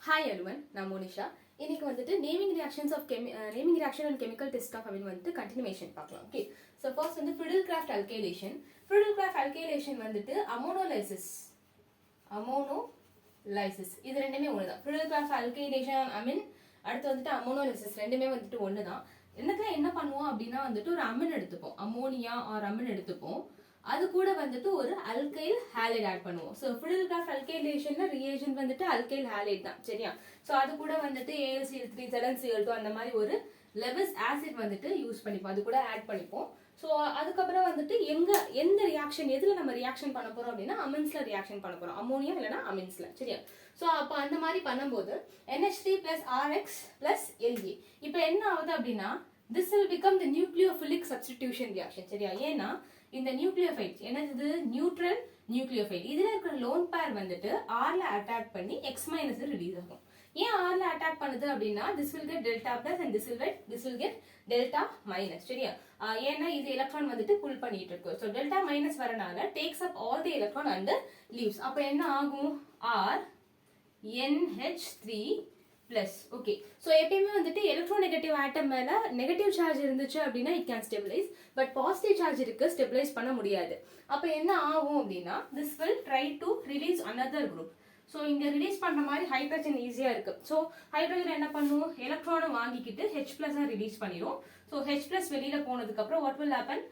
Hi everyone, நான் மோனிஷா. இன்னைக்கு வந்துட்டு naming reactions of naming reaction and chemical test of அப்படின்னு வந்துட்டு கண்டினியூஷன் பார்க்கலாம். ஓகே, ஸோ ஃபர்ஸ்ட் வந்து ஃப்ரிடில்கிராஃப்ட் அல்கைலேஷன். ஃப்ரிடில்கிராஃப்ட் அல்கைலேஷன் வந்துட்டு அமோனோலைசிஸ் இது ரெண்டுமே ஒன்று தான். ஃப்ரிடில்கிராஃப்ட் அல்கைலேஷன் அமீன், அடுத்து வந்துட்டு அமோனோலைசிஸ் ரெண்டுமே வந்துட்டு ஒன்று தான். என்னத்துல என்ன பண்ணுவோம் அப்படின்னா வந்துட்டு ஒரு அமின் எடுத்துப்போம், அமோனியா ஆர் அமின் எடுத்துப்போம். அது கூட வந்துட்டு ஒரு அல்கைல் ஹாலைட் ஆட் பண்ணுவோம். ஸோ ஃப்ரிடில்கிராஃப்ட் அல்கைலேஷன்ல ரியேஜென்ட் வந்துட்டு அல்கைல் ஹாலைட் தான், சரியா? ஸோ அது கூட வந்துட்டு AlCl3 ZnCl2 அந்த மாதிரி ஒரு லெவிஸ் ஆசிட் வந்துட்டு யூஸ் பண்ணிப்போம், அது கூட ஆட் பண்ணிப்போம். ஸோ அதுக்கப்புறம் வந்துட்டு எந்த ரியாக்ஷன் எதுல நம்ம ரியாக்ஷன் பண்ண போறோம் அப்படின்னா அமின்ஸ்ல ரியாக்ஷன் பண்ண போறோம், அமோனியா இல்லைன்னா அமின்ஸ்ல, சரியா? ஸோ அப்போ அந்த மாதிரி பண்ணும்போது NH3 plus RX plus La. இப்போ என்ன ஆகுது அப்படின்னா this will become the nucleophilic substitution reaction, சரியா? ஏன்னா இந்த நியூக்ளியோஃபைட் என்னது, நியூட்ரல் நியூக்ளியோஃபைட், இதுல இருக்கிற லோன் பேர் வந்துட்டு Rல அட்டாக் பண்ணி X மைனஸ் ரிலீஸ் ஆகும். ஏன் Rல அட்டாக் பண்ணுது அப்படின்னா this will get delta plus and this will get delta minus, சரியா? ஏன்னா இது எலக்ட்ரான் வந்துட்டு புல் பண்ணிட்டு இருக்கு. ஸோ டெல்டா மைனஸ் வரனால tax up all the electron and leaves. அப்போ என்ன ஆகும், R NH3 plus. Okay, so எப்பயுமே வந்துட்டு எலக்ட்ரோநெகட்டிவ் ஆட்டம் மேல நெகட்டிவ் சார்ஜ் இருந்துச்சு அப்படின்னா it can stabilise, but positive charge இருக்கு, ஸ்டெபிலைஸ் பண்ண முடியாது. அப்போ என்ன ஆகும் அப்படின்னா this will try to release another group. So இங்க ரிலீஸ் பண்ற மாதிரி ஹைட்ரஜன் ஈஸியா இருக்கு. ஸோ ஹைட்ரஜன் என்ன பண்ணும், எலக்ட்ரானை வாங்கிக்கிட்டு H பிளஸ் ரிலீஸ் பண்ணிடும். ஸோ H பிளஸ் வெளியில போனதுக்கு அப்புறம் what will happen,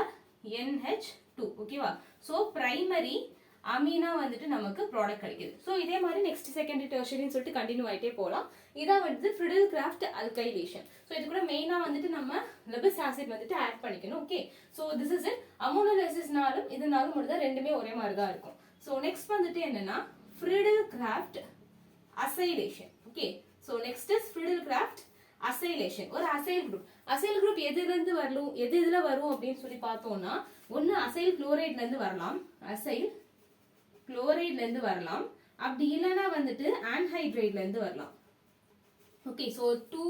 RNH2, ஓகேவா? ஸோ பிரைமரி அமீனா வந்துட்டு நமக்கு ப்ராடக்ட் கிடைக்குது. ஸோ இதே மாதிரி நெக்ஸ்ட் செகண்டரி டெர்ஷரின்னு சொல்லிட்டு கண்டினியூ ஆகிட்டே போகலாம். இதான் வந்து ஃப்ரிடில்கிராஃப்ட் அல்கைலேஷன். ஸோ இது கூட மெயினாக வந்துட்டு நம்ம லெபிஸ் ஆசிட் வந்துட்டு ஆட் பண்ணிக்கணும். Okay, so this is it. அமோனோலைசிஸ்னாலும் இதனாலும் மட்டும் தான் ரெண்டுமே ஒரே மாதிரி தான் இருக்கும். ஸோ நெக்ஸ்ட் வந்துட்டு என்னன்னா Friedel Crafts acylation. Okay, so next is Friedel Crafts acylation. ஒரு அசைல் குரூப், அசைல் குரூப் எதுலேருந்து வரலும், இதுல வரும் அப்படின்னு சொல்லி பார்த்தோம்னா ஒன்று அசைல் குளோரைட்ல இருந்து வரலாம், அசைல் குளோரைட்ல இருந்து வரலாம், அப்படி இல்லைன்னா வந்துட்டு ஆன்ஹைட்ரைட்ல இருந்து வரலாம். ஓகே, ஸோ டூ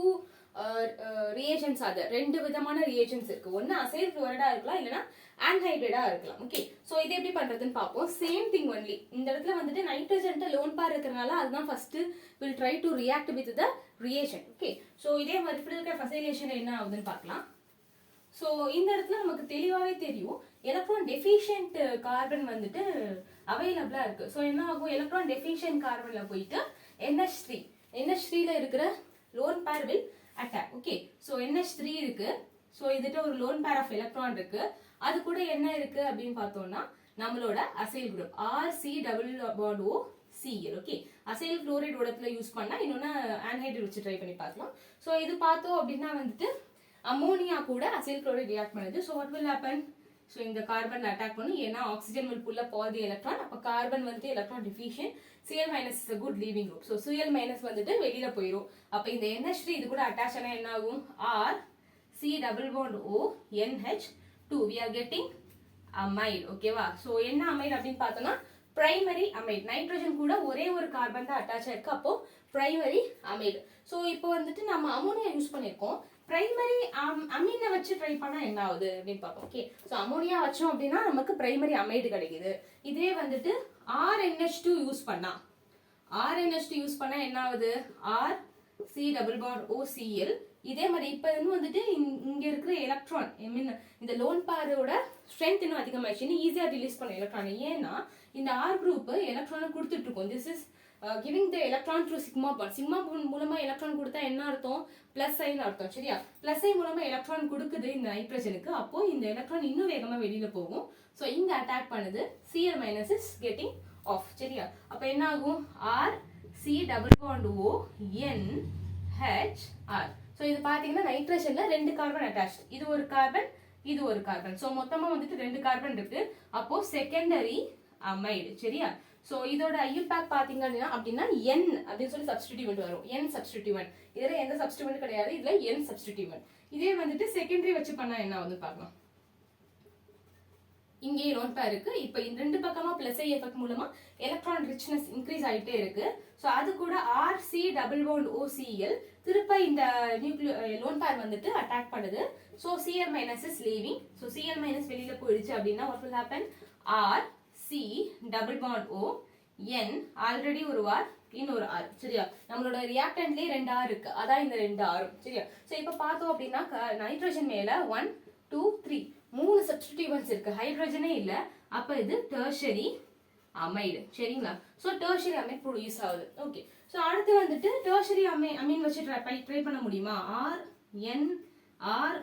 ரியேஜன்ஸ், அது ரெண்டு விதமான ரியேஜன்ஸ் இருக்கு. ஒன்று அசைல் குளோரைடா இருக்கலாம், இல்லைன்னா ஆன்ஹைட்ரைடா இருக்கலாம். ஓகே, ஸோ இது எப்படி பண்றதுன்னு பார்ப்போம். சேம் திங் ஒன்லி, இந்த இடத்துல வந்துட்டு நைட்ரஜன் லோன் பார் இருக்கிறனால அதுதான் first will try to react with the ரியேஷன். Okay, so இதே மாதிரி ஃப்ரிடில்கிராஃப்ட் அசைலேஷன் என்ன ஆகுதுன்னு பார்க்கலாம். ஸோ இந்த இடத்துல நமக்கு தெளிவாகவே தெரியும் எலக்ட்ரான் டெஃபிஷியன்ட் கார்பன் வந்துட்டு அவைலபிளா இருக்கு. ஸோ என்ன ஆகும், எலக்ட்ரான் டெஃபிஷியன்ட் கார்பன்ல போயிட்டு NH3ல இருக்கிற lone pair will attack. Okay, so NH3 இருக்கு, ஸோ இதுட்ட ஒரு லோன் பேர் ஆஃப் எலக்ட்ரான் இருக்கு, அது கூட என்ன இருக்கு அப்படின்னு பார்த்தோம்னா நம்மளோட acyl group RC+OCl. Okay, acyl chloride உடத்துல யூஸ் பண்ணா இன்னொன்னு ஆன்ஹைட்ரைட் வச்சு ட்ரை பண்ணி பார்க்கலாம். ஸோ இது பார்த்தோம் அப்படின்னா வந்துட்டு அமோனியா கூட அசைல் குளோரைட் ரியாக்ட் பண்ணுது. So what will happen, so இந்த கார்பன் அட்டாக் பண்ணும், ஏன்னா oxygen will pull up all the electron. அப்போ கார்பன் வந்து electron deficient, Cl minus is a good leaving group. So Cl minus வந்துட்டு வெளியில போயிடும். அப்போ இந்த NH3 இது கூட அட்டாச் ஆனா என்ன ஆகும், RC+ONH2, we are getting amide. ஓகேவா? ஸோ என்ன அமைட் அப்படின்னு பார்த்தோம்னா பிரைமரி அமைட், நைட்ரஜன் கூட ஒரே ஒரு கார்பன் தான் அட்டாச் ஆயிருக்கு, அப்போ பிரைமரி அமைட். ஸோ இப்போ வந்துட்டு நம்ம அமோனியா யூஸ் பண்ணியிருக்கோம், பிரைமரி அமீனை வச்சு ட்ரை பண்ணா என்ன ஆகுது அப்படின்னு பார்ப்போம். ஓகே, ஸோ அமோனியா வச்சோம் அப்படின்னா நமக்கு பிரைமரி அமைடு கிடைக்குது. இதே வந்துட்டு RNH2 யூஸ் பண்ணா என்ன ஆகுது, RC+OCl. இதே மாதிரி இப்போ வந்துட்டு இங்க இருக்கிற எலக்ட்ரான் இந்த லோன் பேரோட ஸ்ட்ரென்த் இன்னும் அதிகமாயிடுச்சு, ஈஸியா ரிலீஸ் பண்ண எலக்ட்ரான். ஏன்னா இந்த R குரூப் எலக்ட்ரானை கொடுத்துட்டு இருக்கோம், this is giving the electron through sigma bond. sigma bond மூலமா எலக்ட்ரான் கொடுத்தா என்ன அர்த்தம், பிளஸ் ஐன்னு அர்த்தம், சரியா? பிளஸ் ஐ மூலமா எலக்ட்ரான் கொடுக்குது இந்த நைட்ரஜனுக்கு, அப்போ இந்த எலக்ட்ரான் இன்னும் வேகமா வெளியில போகும். ஸோ இங்க அட்டாக் பண்ணுது, Cl minus is getting off, சரியா? அப்போ என்ன ஆகும், RC+ONHR. ஸோ இது பாத்தீங்கன்னா நைட்ரஜன்ல ரெண்டு கார்பன் அட்டாச், இது ஒரு கார்பன் இது ஒரு கார்பன், ஸோ மொத்தமா வந்துட்டு ரெண்டு கார்பன் இருக்கு, அப்போ செகண்டரி அமைடு, சரியா? ஸோ இதோட ஐயூபேக் பாத்தீங்க அப்படின்னா N அப்படின்னு சொல்லி சப்ஸ்டிடியூமெண்ட் வரும், N சப்ஸ்டிடியூமெண்ட். இதுல எந்த சப்ஸ்டிடியூமெண்ட் கிடையாது, இதுல N சப்ஸ்டிடியூமெண்ட். இதே வந்துட்டு செகண்டரி வச்சு பண்ணா என்ன ஆகுது பார்க்கலாம். இங்கே லோன் பேர் இருக்கு, இப்போ இந்த ரெண்டு பக்கமா பிளஸ் ஐ எஃபெக்ட் மூலமா எலக்ட்ரான் ரிச்னஸ் இன்க்ரீஸ் ஆயிட்டே இருக்கு. ஸோ அது கூட RC+OCl திருப்ப இந்த லோன் பேர் வந்துட்டு அட்டாக் பண்ணுது. So Cl minus is leaving. So Cl minus வெளியில போயிடுச்சு அப்படின்னா what will happen, RC+O N already ஒரு R இன்னொரு R சரியா நம்மளோட ரியாக்டன்ட்லயே 2 R இருக்கு அதான் இந்த 2 R சரியா சோ இப்போ பார்த்தோம் அப்படின்னா நைட்ரஜன் மேல 1 2 3 மூணு சப்ஸ்டிட்யூவன்ட்ஸ் இருக்கு ஹைட்ரஜனே இல்ல அப்ப இது டெர்ஷரி அமைடு சரிங்களா சோ டெர்ஷரி அமைட் ப்ரொடியூஸ் ஆகுது ஓகே சோ அடுத்து வந்துட்டு டெர்ஷரி அமீன் வச்சு ட்ரை பண்ண முடியுமா R N R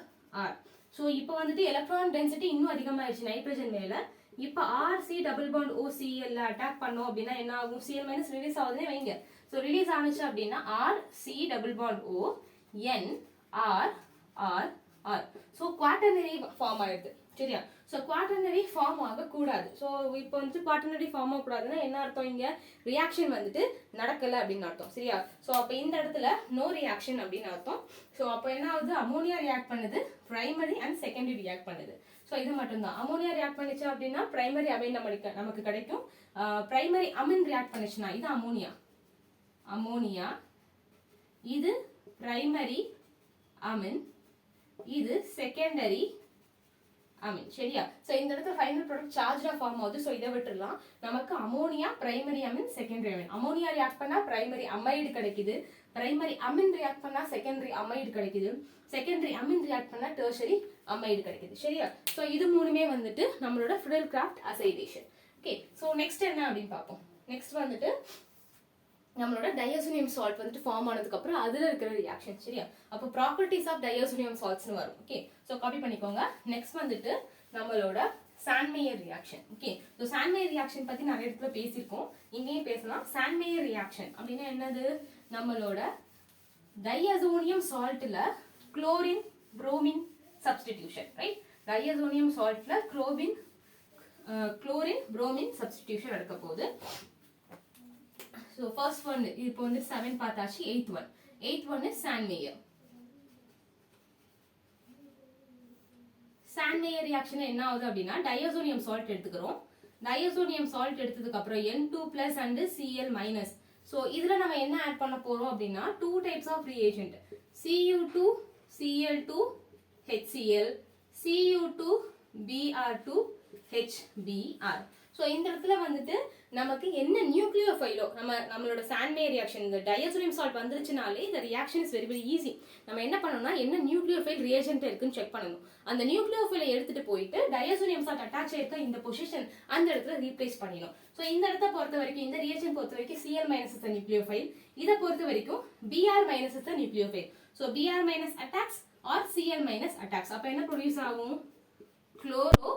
R so இப்போ வந்துட்டு எலக்ட்ரான் டென்சிட்டி இன்னும் அதிகமாயிடுச்சு நைட்ரஜன் மேல இப்போ RC double bond OCl attack பண்ணோம் அப்படின்னா என்ன ஆகும் Cl மைனஸ் ரிலீஸ் ஆகுதுன்னு வைங்க சோ ரிலீஸ் ஆனிச்சு அப்படின்னா RC double bond O N R R R so quaternary form ஆயிடுது சரியா சோ குவாட்டர்னரி ஃபார்ம் ஆக கூடாது சோ இப்போ வந்து குவாட்டர்னரி ஃபார்ம் ஆக கூடாதுன்னா என்ன அர்த்தம் இங்க ரியாக்ஷன் வந்துட்டு நடக்கல அப்படின்னு அர்த்தம் சரியா சோ அப்ப இந்த இடத்துல நோ ரியாக்ஷன் அப்படின்னு அர்த்தம் சோ அப்ப என்ன ஆகுது அமோனியா ரியாக்ட் பண்ணுது பிரைமரி அண்ட் செகண்டரி ரியாக்ட் பண்ணுது சோ இது மட்டும் தான் அமோனியா ரியாக்ட் பண்ணுச்சு அப்படின்னா பிரைமரி அமீன் நமக்கு கிடைக்கும் பிரைமரி அமீன் ரியாக்ட் பண்ணுச்சுன்னா இது அமோனியா இது பிரைமரி அமீன் இது செகண்டரி அமீன் சரியா சோ இந்த இடத்துல ஃபைனல் ப்ராடக்ட் சார்ஜ்டா ஃபார்ம் ஆகுது சோ இதை விட்டுறலாம் நமக்கு ammonia primary amine secondary amine ammonia react பண்ணா பிரைமரி அமைடு கிடைக்குது பிரைமரி அமீன் ரியாக்ட் பண்ணா செகண்டரி அமைடு கிடைக்குது செகண்டரி அமீன் ரியாக்ட் பண்ணா டெர்ஷரி அமைடு கிடைக்குது சரியா சோ இது மூணுமே வந்துட்டு நம்மளோட Friedel Crafts acylation okay so next என்ன அப்படின்னு பார்ப்போம் நெக்ஸ்ட் வந்துட்டு நம்மளோட டயசோனியம் சால்ட் வந்துட்டு ஃபார்ம் ஆனதுக்கு அப்புறம் அதுல இருக்கிற ரியாக்ஷன் சரியா அப்போ ப்ராப்பர்ட்டிஸ் ஆஃப் டயசோனியம் சால்ட்ஸ்னு வரும் ஓகே சோ காப்பி பண்ணிக்கோங்க நெக்ஸ்ட் வந்துட்டு நம்மளோட சாண்ட்மேயர் ரியாக்ஷன் ஓகே சோ சாண்ட்மேயர் ரியாக்ஷன் பத்தி நிறைய இடத்துல பேசியிருக்கோம் இங்கேயும் பேசலாம் சாண்ட்மேயர் ரியாக்ஷன் அப்படின்னா என்னது நம்மளோட டயசோனியம் சால்ட்ல chlorine bromine substitution right diazonium சால்ட்ல குளோரின் புரோமின் சப்ஸ்டிடியூஷன் நடக்க போகுது So first one இப்போ வந்து 7 பார்த்தாச்சு 8th one is Sandmeyer reaction என்ன ஆகுது அப்படின்னா டயசோனியம் சால்ட் எடுத்துக்கிறோம் டயசோனியம் சால்ட் எடுத்ததுக்கு அப்புறம் N2+ and Cl- சோ இதுல நம்ம என்ன ஆட் பண்ண போறோம் அப்படின்னா two types of reagent Cu2 Cl2 HCl Cu2 Br2 HBr so இந்த இடத்துல வந்துட்டு நமக்கு என்ன நியூக்ளியோஃபைலோ நம்மளோட சாண்ட்மேயர் ரியாக்ஷன் இந்த டயசோனியம் சால்ட் வந்துருச்சுனாலே இந்த reaction is very very easy நம்ம என்ன பண்ணணும்னா என்ன நியூக்ளியோஃபைல் ரியாஜென்ட் இருக்குன்னு செக் பண்ணணும் அந்த நியூக்ளியோஃபைலை எடுத்துட்டு போயிட்டு டயசோனியம் சால்ட் அட்டாச் ஆயிருக்க இந்த பொசிஷன் அந்த இடத்துல ரீப்ளேஸ் பண்ணிடணும் சோ இந்த இடத்த பொறுத்த வரைக்கும் இந்த ரியாக்ஷன் பொறுத்த வரைக்கும் Cl- இஸ் த நியூக்ளியோஃபைல் இத பொறுத்த வரைக்கும் Br- is the nucleophile so Br- attacks or Cl- attacks அப்ப என்ன ப்ரொடியூஸ் ஆகும் குளோரோ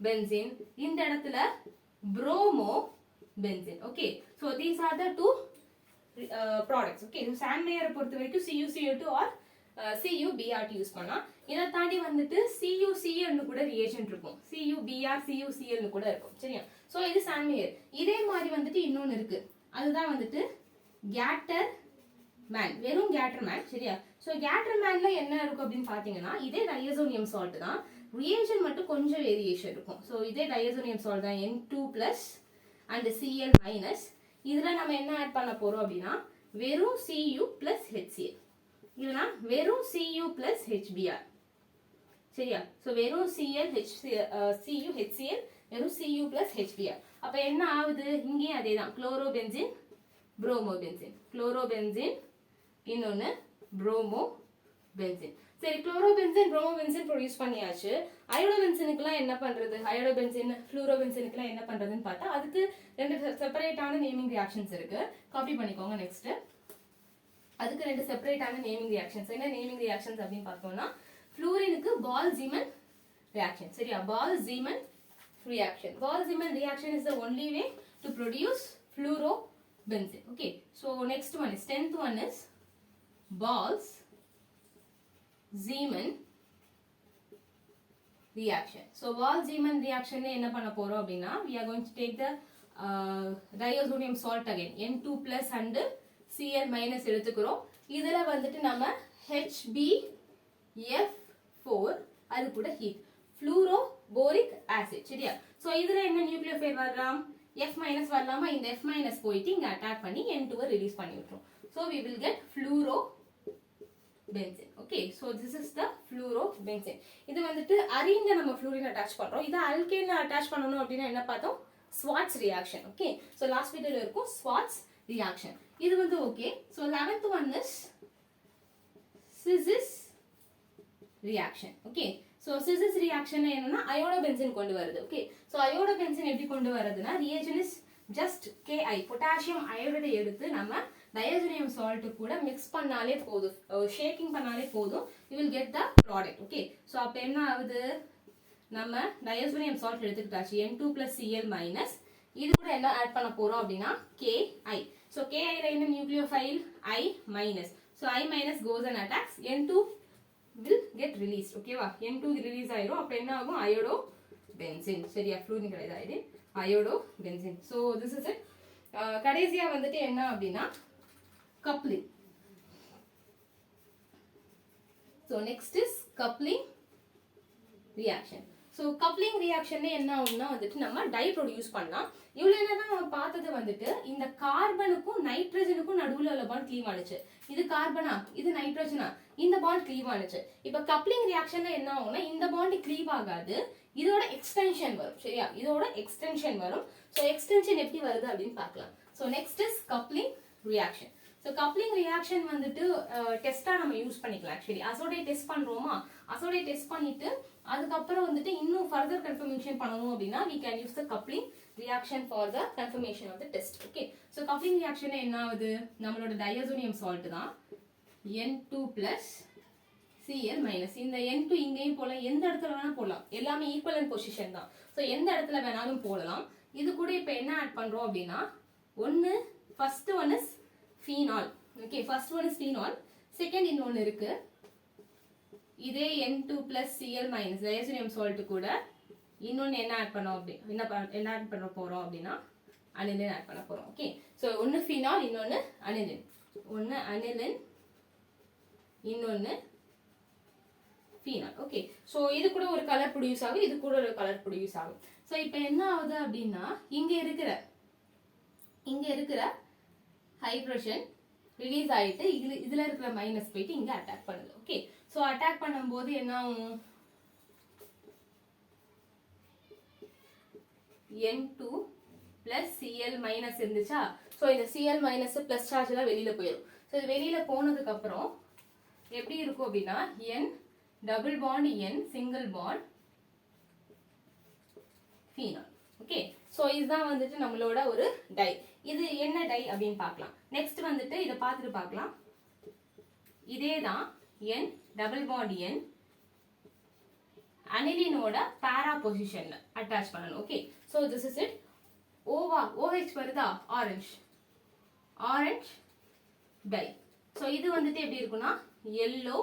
பென்சீன் இந்த இடத்துல bromo benzene okay so these are the two products okay so Sandmeyer பொறுத்த வரைக்கும் CuCl2 or CuBr யூஸ் பண்ணலாம் இத தாண்டி வந்துட்டு CuCl னு கூட ரியாக்ஷன் இருக்கும் CuBr CuCl னு கூட இருக்கும் சரியா சோ இது Sandmeyer இதே மாதிரி வந்துட்டு இன்னொன்னு இருக்கு அதுதான் வந்துட்டு Gattermann வெறும் Gattermann சரியா சோ Gattermannல என்ன இருக்கும் அப்படினு பாத்தீங்கன்னா இதே டயசோனியம் சால்ட் தான் reagent மட்டும் கொஞ்சம் வேரியேஷன் இருக்கும் சோ இதே டயசோனியம் சால்ட் தான் N2+ and Cl- இதுல நம்ம என்ன ஆட் பண்ண போறோம் அப்படினா வெறும் Cu+ HCl இல்லனா வெறும் Cu+ HBr சரியா சோ வெறும் Cu HCl வெறும் Cu+ HBr அப்ப என்ன ஆகுது இங்கே அதேதான் குளோரோபென்சீன் குளோரோபென்சீன் இன்னொன்னு புரோமோபென்சீன் சரி குளோரோபென்சீன் புரோமோபென்சீன் ப்ரொடியூஸ் பண்ணியாச்சு அயோடோபென்சீனுக்குலாம் என்ன பண்றது அயோடோபென்சீன் ஃப்ளூரோபென்சீனுக்குலாம் என்ன பண்றதுன்னு பார்த்தா அதுக்கு ரெண்டு செப்பரேட்டான நேமிங் ரியாக்ஷன்ஸ் இருக்கு காப்பி பண்ணிக்கோங்க நெக்ஸ்ட் அதுக்கு ரெண்டு செப்பரேட்டான நேமிங் ரியாக்ஷன்ஸ் என்ன நேமிங் ரியாக்ஷன்ஸ் அப்படின்னு பார்த்தோம்னா ஃப்ளூரினுக்கு பால்-ஜீமன் ரியாக்ஷன் சரியா பால்-ஜீமன் reaction is the only way to produce fluorobenzene okay so next one is 10th one is Bals-Zeeman reaction so Bals-Zeeman reaction la enna panna porom appadina we are going to take the diazonium salt again N2+ and Cl- எடுத்துக்கிறோம் இதுல வந்துட்டு நம்ம HbF4 அது கூட heat fluoroboric acid சரியா so இதுல என்ன nucleophile வரலாம் F- வரலாமா இந்த F- போயிட்டு இங்க அட்டாக் பண்ணி N2 ரிலீஸ் பண்ணி விட்டுரும் so we will get fluorobenzene okay so this is the fluorobenzene இது வந்துட்டு அரீன்ல நம்ம ஃப்ளூரின் அட்டாச் பண்றோம் இத அல்கேன்ல அட்டாச் பண்ணனும் அப்படினா என்ன பார்த்தோம் Swarts reaction. Okay, so last வீடியோல இருக்கும் ஸ்வாட்ஸ் ரியாக்ஷன். இது வந்து okay. So 11th one is சிசிஸ் ரியாக்ஷன். ஓகே, ஸோ சிசிஸ் ரியாக்ஷன் என்னன்னா அயோடோபென்சின் கொண்டு வருது. ஓகே, ஸோ அயோடோபென்சின் எப்படி கொண்டு வருதுன்னா reagent is just KI potassium அயோடைடை எடுத்து நம்ம டயசோனியம் சால்ட் கூட மிக்ஸ் பண்ணாலே போதும், ஷேக்கிங் பண்ணாலே போதும், you will get the product. Okay, so அப்போ என்ன ஆகுது, நம்ம டயசோனியம் சால்ட் எடுத்துக்கிட்டாச்சு N2+Cl-, இது கூட என்ன ஆட் பண்ண போறோம் அப்படின்னா KI. ஸோ KI ல என்ன nucleophile I-, so I- goes and attacks N2 will get released. ஓகேவா, N2 ரிலீஸ் ஆயிரும். அப்போ என்ன ஆகும், அயோடோ பென்சின். சரியா, ஃப்ளூரின் கிடையாது, iodo benzene. So this is it. கடைசியா வந்துட்டு என்ன அப்படின்னா coupling. So next is coupling reaction. So coupling reaction என்ன ஆகும்னா வந்துட்டு நம்ம டை ப்ரொடியூஸ் பண்ணலாம். இவ்வளவு நேரம் நம்ம பார்த்தது வந்துட்டு இந்த கார்பனுக்கும் நைட்ரஜனுக்கும் நடுவுல உள்ள பாண்ட் க்ளீவ் ஆனுச்சு. இது கார்பனா, இது நைட்ரஜனா, இந்த பாண்ட் க்ளீவ் ஆனுச்சு. இப்ப கப்ளிங் ரியாக்ஷன்ல என்ன ஆகும்னா இந்த பாண்ட் க்ளீவ் ஆகாது, இதோட எக்ஸ்டென்ஷன் வரும். சரியா, இதோட எக்ஸ்டென்ஷன் வரும். ஸோ எக்ஸ்டென்ஷன் எப்படி வருது அப்படின்னு பார்க்கலாம். So next is coupling reaction. So coupling reaction வந்துட்டு டெஸ்டா நம்ம யூஸ் பண்ணிக்கலாம். ஆக்சுவலி அசோடே டெஸ்ட் பண்றோமா, அசோடே டெஸ்ட் பண்ணிட்டு அதுக்கப்புறம் வந்துட்டு இன்னும் ஃபர்தர் கன்ஃபர்மேஷன் பண்ணணும் அப்படின்னா we can use the coupling reaction for the confirmation of the test. Okay, so coupling reaction என்ன ஆகுது, நம்மளோட டயசோனியம் சால்ட் தான் N2+Cl-. இந்த N2 இங்கேயும் போல, எந்த இடத்துல வேணா போடலாம், எல்லாமே ஈக்குவலன்ட் பொசிஷன் தான். ஸோ எந்த இடத்துல வேணாலும் போடலாம். இது கூட இப்போ என்ன ஆட் பண்றோம் அப்படின்னா first one is phenol. Okay, first one is phenol. Second இன்னொன்னு இருக்கு, இதே N2+Cl- டயசோனியம் சால்ட் கூட இன்னொன்னு என்ன ஆட் பண்ணோம் அப்படி என்ன ஆட் பண்ண போறோம் அப்படின்னா அனிலின் ஆட் பண்ண போறோம். ஓகே, ஸோ ஒன்னு ஃபீனால், இன்னொன்னு அனிலின். ஒன்னு அனிலின், இன்னொன்னு ஃபீனால். ஓகே, ஸோ இது கூட ஒரு கலர் ப்ரொடியூஸ் ஆகும், இது கூட ஒரு கலர் ப்ரொடியூஸ் ஆகும். ஸோ இப்போ என்ன ஆகுது அப்படின்னா இங்க இருக்கிற ஹைட்ரஜன் ரிலீஸ் ஆயிட்டு இதுல இருக்கிற மைனஸ் போயிட்டு இங்க அட்டாக் பண்ணுது. ஓகே, சோ அட்டாக் பண்ணும்போது என்ன ஆகும், N2+Cl- இருந்துச்சா, சோ இந்த Cl- பிளஸ் சார்ஜ் எல்லாம் வெளியில போயிடும். சோ இது வெளியில போனதுக்கு அப்புறம் எப்படி இருக்கும் அப்படின்னா N double bond N single bond phenol. Okay, so இதுதான் வந்துட்டு நம்மளோட ஒரு டை. இது என்ன டை அப்படின்னு பார்க்கலாம். நெக்ஸ்ட் வந்துட்டு இதை பார்த்துட்டு பார்க்கலாம். இதேதான் N டபுள் பாண்ட் N அனிலினோட பாரா பொசிஷன்ல அட்டாச் பண்ணணும். Okay, so this is it. OH வருதா, ஆரஞ்சு டை. சோ இது வந்துட்டு எப்படி இருக்குன்னா yellow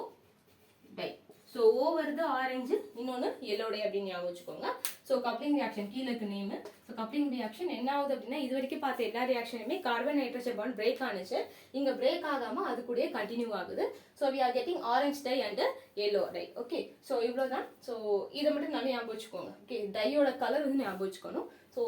டை. ஸோ O வருது ஆரஞ்சு, இன்னொன்று yellow டை அப்படின்னு ஞாபகம் வச்சுக்கோங்க. ஸோ கப்ளிங் ரியாக்ஷன் கீழே இருக்கு நேம். ஸோ கப்ளிங் ரியாக்ஷன் என்ன ஆகுது அப்படின்னா இது வரைக்கும் பார்த்த எல்லா ரியாக்ஷனுமே கார்பன் நைட்ரஜன் பாண்ட் பிரேக் ஆனிச்சு, இங்க பிரேக் ஆகாம அது கூட கண்டினியூ ஆகுது. So we are getting orange dye and yellow dye. Okay, so இவ்வளோதான். ஸோ இதை மட்டும் நல்லா ஞாபகம் வச்சுக்கோங்க. ஓகே, டையோட கலர் வந்து ஞாபகம் வச்சுக்கணும். ஸோ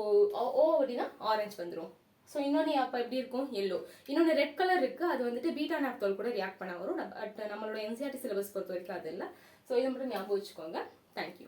O அப்படின்னா ஆரஞ்சு வந்துடும். ஸோ இன்னொன்று அப்போ எப்படி இருக்கும், yellow. இன்னொன்று ரெட் கலர் இருக்கு, அது வந்துட்டு பீட்டா நாப்தோல் கூட ரியாக்ட் பண்ண வரும். பட் நம்மளோட NCERT சிலபஸ் பொறுத்த வரைக்கும் அது இல்லை. ஸோ இதை மட்டும் ஞாபகம் வச்சுக்கோங்க. தேங்க்யூ.